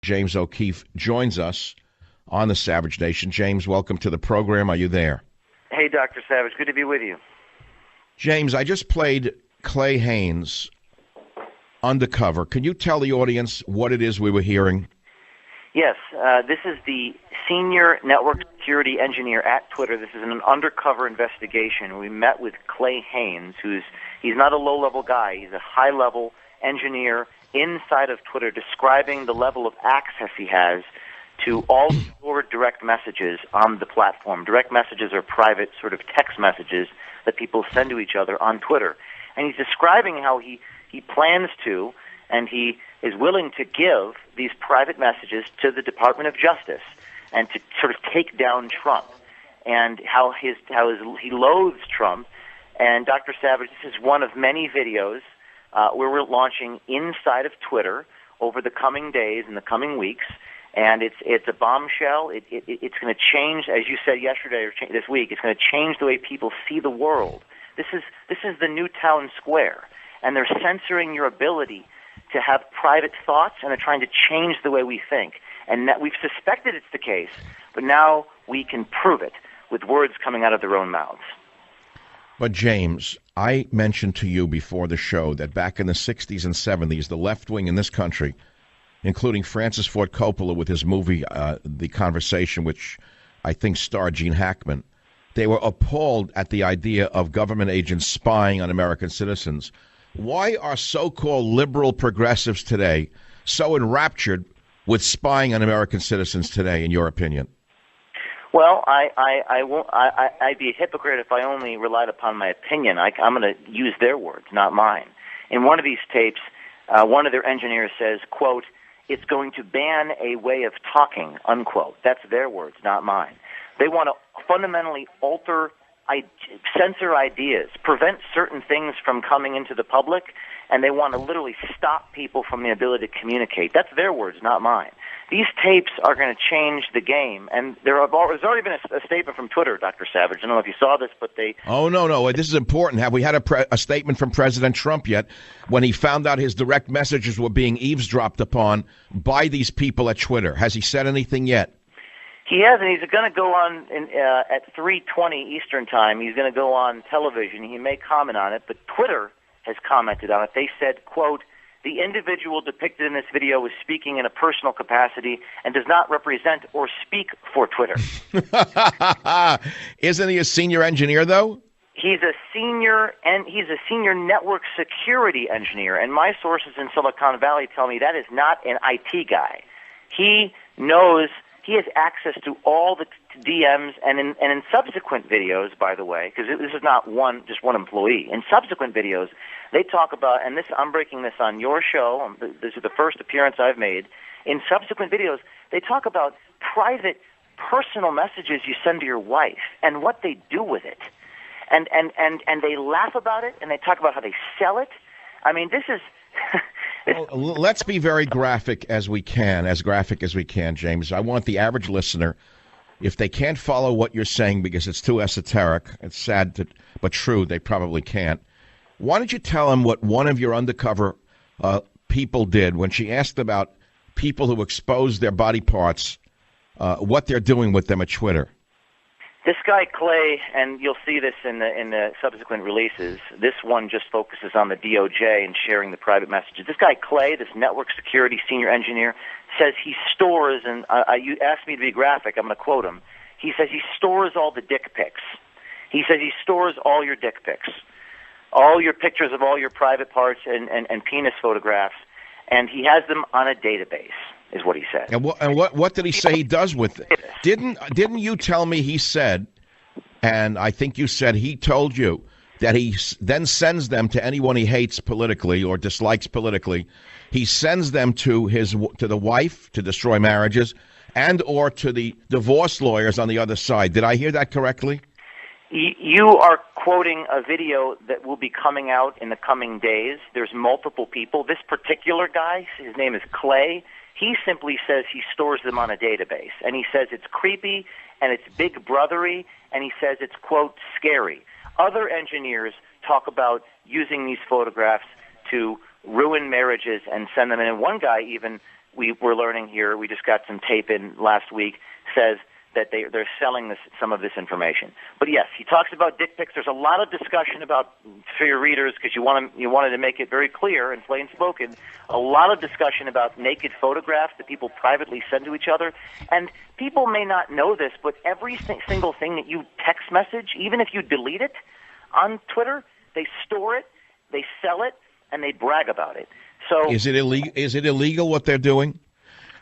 James O'Keefe joins us on the Savage Nation. James, welcome to the program. Are you there? Hey, Dr. Savage. Good to be with you. James, I just played Clay Haynes, Undercover. Can you tell the audience what it is we were hearing? Yes, this is the senior network security engineer at Twitter. This is an undercover investigation. We met with Clay Haynes, he's not a low-level guy. He's a high-level engineer inside of Twitter, describing the level of access he has to all stored direct messages on the platform. Direct messages are private sort of text messages that people send to each other on Twitter. And he's describing how he plans to, and he is willing to give these private messages to the Department of Justice and to sort of take down Trump, and how he loathes Trump. And Dr. Savage, this is one of many videos where we're launching inside of Twitter over the coming days and the coming weeks, and it's a bombshell. It's going to change, as you said yesterday or this week. It's going to change the way people see the world. This is the new town square, and they're censoring your ability to have private thoughts, and they're trying to change the way we think. And that we've suspected it's the case, but now we can prove it with words coming out of their own mouths. But James, I mentioned to you before the show that back in the 60s and 70s, the left wing in this country, including Francis Ford Coppola with his movie The Conversation, which I think starred Gene Hackman, they were appalled at the idea of government agents spying on American citizens. Why are so-called liberal progressives today so enraptured with spying on American citizens today, in your opinion? Well, I'd be a hypocrite if I only relied upon my opinion. I'm going to use their words, not mine. In one of these tapes, one of their engineers says, quote, "It's going to ban a way of talking," unquote. That's their words, not mine. They want to fundamentally censor ideas, prevent certain things from coming into the public, and they want to literally stop people from the ability to communicate. That's their words, not mine. These tapes are going to change the game, and there's already been a statement from Twitter, Dr. Savage. I don't know if you saw this, but they... Oh, no, this is important. Have we had a statement from President Trump yet when he found out his direct messages were being eavesdropped upon by these people at Twitter? Has he said anything yet? He hasn't. He's going to go on at 3:20 Eastern Time. He's going to go on television. He may comment on it, but Twitter has commented on it. They said, quote, "The individual depicted in this video is speaking in a personal capacity and does not represent or speak for Twitter." Isn't he a senior engineer, though? He's a senior network security engineer, and my sources in Silicon Valley tell me that is not an IT guy. He has access to all the DMs, and in subsequent videos, by the way, because this is not just one employee. In subsequent videos, they talk about, and I'm breaking this on your show. This is the first appearance I've made. In subsequent videos, they talk about private, personal messages you send to your wife and what they do with it, and they laugh about it, and they talk about how they sell it. I mean, this is. Well, let's be very graphic as we can, James. I want the average listener, if they can't follow what you're saying because it's too esoteric, it's sad but true, they probably can't. Why don't you tell them what one of your undercover people did when she asked about people who expose their body parts, what they're doing with them at Twitter? This guy Clay, and you'll see this in the subsequent releases. This one just focuses on the DOJ and sharing the private messages. This guy Clay, this network security senior engineer, says he stores, and you asked me to be graphic, I'm going to quote him. He says he stores all the dick pics. He says he stores all your dick pics, all your pictures of all your private parts and penis photographs, and he has them on a database. Is what he said. And what did he say he does with it? Didn't you tell me he said, and I think you said he told you, that he then sends them to anyone he hates politically or dislikes politically. He sends them to the wife to destroy marriages and or to the divorce lawyers on the other side. Did I hear that correctly? You are quoting a video that will be coming out in the coming days. There's multiple people. This particular guy, his name is Clay. He simply says he stores them on a database, and he says it's creepy and it's big brothery, and he says it's, quote, scary. Other engineers talk about using these photographs to ruin marriages and send them in. And one guy even we're learning here, we just got some tape in last week, says that they're selling some of this information. But yes, he talks about dick pics. There's a lot of discussion about, for your readers, because you wanted to make it very clear and plain spoken, a lot of discussion about naked photographs that people privately send to each other. And people may not know this, but every single thing that you text message, even if you delete it on Twitter, they store it, they sell it, and they brag about it. So is it illegal what they're doing?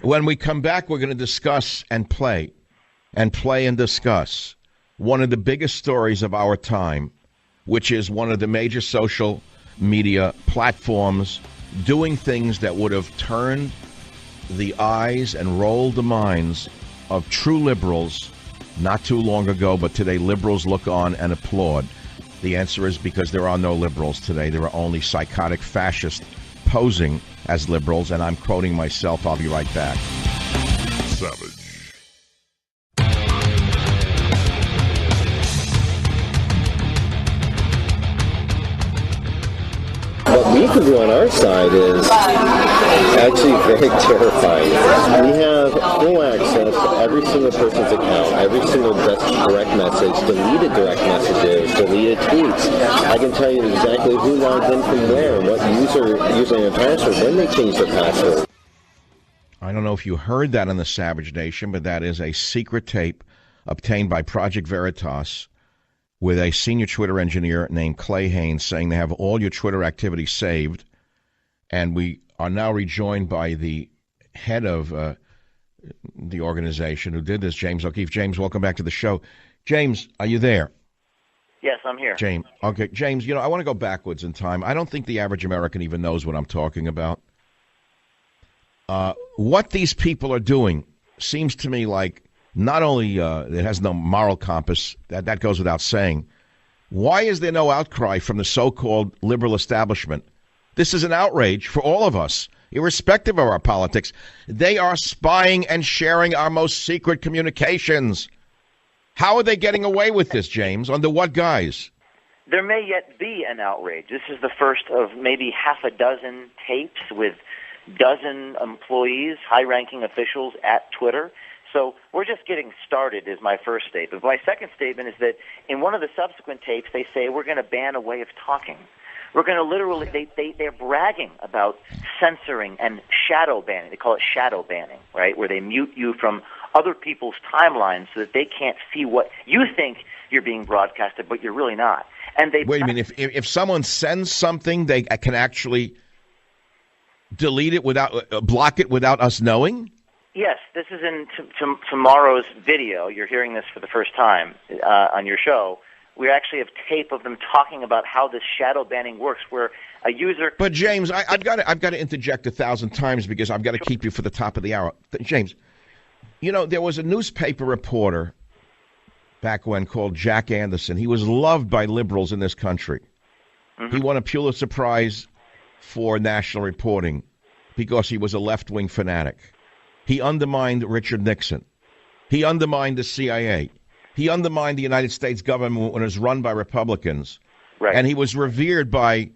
When we come back, we're going to discuss and play and discuss one of the biggest stories of our time, which is one of the major social media platforms doing things that would have turned the eyes and rolled the minds of true liberals not too long ago, but today liberals look on and applaud. The answer is because there are no liberals today. There are only psychotic fascists posing as liberals, and I'm quoting myself. I'll be right back. Savage. What we can do on our side is actually very terrifying. We have full access to every single person's account, every single direct message, deleted direct messages, deleted tweets. I can tell you exactly who logged in from where, what username and password, when they changed their password. I don't know if you heard that on the Savage Nation, but that is a secret tape obtained by Project Veritas with a senior Twitter engineer named Clay Haynes saying they have all your Twitter activity saved. And we are now rejoined by the head of the organization who did this, James O'Keefe. James, welcome back to the show. James, are you there? yes, I'm here. James, okay. James, I want to go backwards in time. I don't think the average American even knows what I'm talking about. What these people are doing seems to me like not only it has no moral compass, that goes without saying. Why is there no outcry from the so-called liberal establishment? This is an outrage for all of us, irrespective of our politics. They are spying and sharing our most secret communications. How are they getting away with this, James? Under what guise? There may yet be an outrage. This is the first of maybe half a dozen tapes with dozen employees, high-ranking officials at Twitter. So we're just getting started is my first statement. My second statement is that in one of the subsequent tapes, they say we're going to ban a way of talking. We're going to literally, they're bragging about censoring and shadow banning. They call it shadow banning, right, where they mute you from other people's timelines so that they can't see what you think you're being broadcasted, but you're really not. And they wait a minute. If someone sends something, they can actually delete it block it without us knowing? Yes, this is in tomorrow's video. You're hearing this for the first time on your show. We actually have tape of them talking about how this shadow banning works, where a user... But, James, I've got to interject 1,000 times because I've got to keep you for the top of the hour. James, there was a newspaper reporter back when called Jack Anderson. He was loved by liberals in this country. Mm-hmm. He won a Pulitzer Prize for national reporting because he was a left-wing fanatic. He undermined Richard Nixon. He undermined the CIA. He undermined the United States government when it was run by Republicans. Right. And he was revered by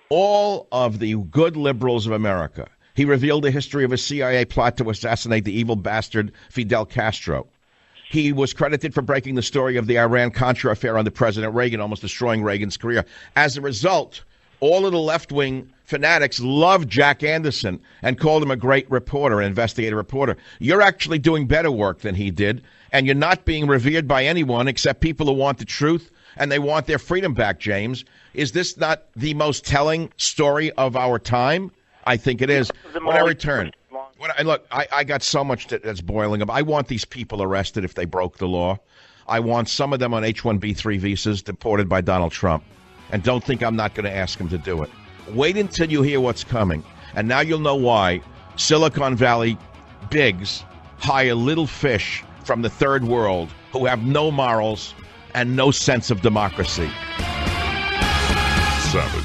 all of the good liberals of America. He revealed the history of a CIA plot to assassinate the evil bastard Fidel Castro. He was credited for breaking the story of the Iran-Contra affair under President Reagan, almost destroying Reagan's career. As a result, all of the left-wing fanatics loved Jack Anderson and called him a great reporter, an investigative reporter. You're actually doing better work than he did, and you're not being revered by anyone except people who want the truth and they want their freedom back, James. Is this not the most telling story of our time? I think it is. When I return, I got so much that's boiling up. I want these people arrested if they broke the law. I want some of them on H-1B3 visas deported by Donald Trump. And don't think I'm not going to ask him to do it. Wait until you hear what's coming. And now you'll know why Silicon Valley bigs hire little fish from the third world who have no morals and no sense of democracy. Savage.